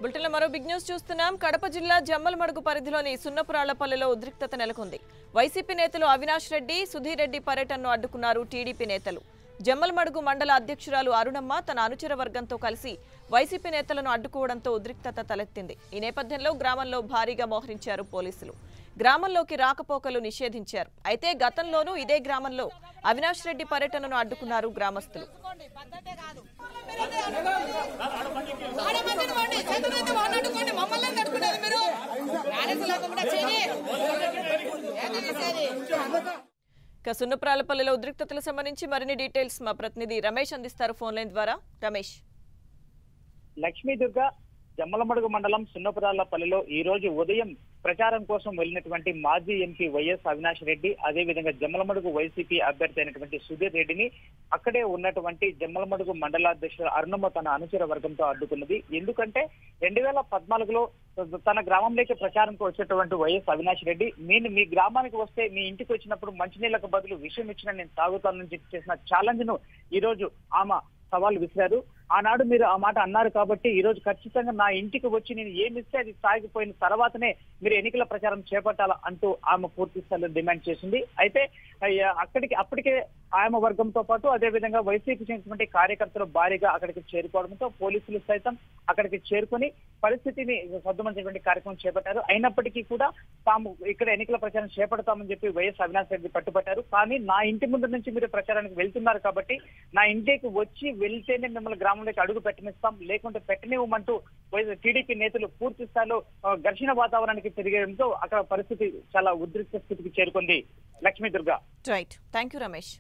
బులెటిన్లో మరో big news చూస్తున్నాం. కడప జిల్లా జమ్మలమడుగు పరిధిలోని సున్నపురాళ్లపల్లిలో ఉద్రిక్తత నెలకొంది. వైసీపీ నేతలు అవినాష్ రెడ్డి, సుధీర్ రెడ్డి పర్యటనను అడ్డుకున్నారు టీడీపీ నేతలు. జమ్మలమడుగు మండల అధ్యక్షురాలు అరుణమ్మ తన అనుచర వర్గంతో కలిసి వైసీపీ నేతలను అడ్డుకోవడంతో ఉద్రిక్తత తలెత్తింది. ఈ నేపథ్యంలో గ్రామంలో భారీగా మోహరించారు పోలీసులు. గ్రామంలోకి రాకపోకలు నిషేధించారు. అయితే గతంలోనూ ఇదే గ్రామంలో అవినాష్ రెడ్డి పర్యటనను అడ్డుకున్నారు గ్రామస్తులు. సున్నపురాళ్లపల్లిలో ఉద్రిక్తతలకు సంబంధించి మరిన్ని డీటెయిల్స్ మా ప్రతినిధి రమేష్ అందిస్తారు ఫోన్ లైన్ ద్వారా. రమేష్. లక్ష్మీదుర్గ జమ్మలమడుగు మండలం సున్నపురాళ్లపల్లిలో ఈ రోజు ఉదయం ప్రచారం కోసం వెళ్లినటువంటి మాజీ ఎంపీ వైఎస్ అవినాష్ రెడ్డి, అదేవిధంగా జమ్మలమడుగు వైసీపీ అభ్యర్థి అయినటువంటి సుధీర్ రెడ్డిని అక్కడే ఉన్నటువంటి జమ్మలమడుగు మండలాధ్యక్షుడు అరుణమ్మ తన అనుచర వర్గంతో అడ్డుకున్నది. ఎందుకంటే 2014లో తన గ్రామంలోకి ప్రచారంకు వచ్చేటువంటి వైఎస్ అవినాష్ రెడ్డి, నేను మీ గ్రామానికి వస్తే మీ ఇంటికి వచ్చినప్పుడు మంచినీళ్లకు బదులు విషయం ఇచ్చిన నేను తాగుతానని చెప్పి చేసిన ఛాలెంజ్ ను ఈ రోజు ఆమె సవాల్ విసిరారు. ఆనాడు మీరు ఆ మాట అన్నారు కాబట్టి ఈ రోజు ఖచ్చితంగా నా ఇంటికి వచ్చి నేను ఏమిస్తే అది సాగిపోయిన తర్వాతనే మీరు ఎన్నికల ప్రచారం చేపట్టాలా అంటూ ఆమె పూర్తి స్థాయిలో డిమాండ్ చేసింది. అయితే అప్పటికే ఆయమ వర్గంతో పాటు అదేవిధంగా వైసీపీ చెందినటువంటి కార్యకర్తలు భారీగా అక్కడికి చేరుకోవడంతో పోలీసులు సైతం అక్కడికి చేరుకుని పరిస్థితిని సద్దుమణించేటువంటి కార్యక్రమం చేపట్టారు. అయినప్పటికీ కూడా తాము ఇక్కడ ఎన్నికల ప్రచారం చేపడతామని చెప్పి వైఎస్ అవినాష్ రెడ్డి పట్టుబట్టారు. కానీ నా ఇంటి ముందు నుంచి మీరు ప్రచారానికి వెళ్తున్నారు కాబట్టి నా ఇంటికి వచ్చి వెళ్తేనే మిమ్మల్ని గ్రామంలోకి అడుగు పెట్టనిస్తాం, లేకుంటే పెట్టనివ్వమంటూ టీడీపీ నేతలు పూర్తి స్థాయిలో ఘర్షణ వాతావరణానికి తిరిగడంతో అక్కడ పరిస్థితి చాలా ఉద్రిక్త స్థితికి చేరుకుంది. Lakshmi Durga. Right, thank you Ramesh.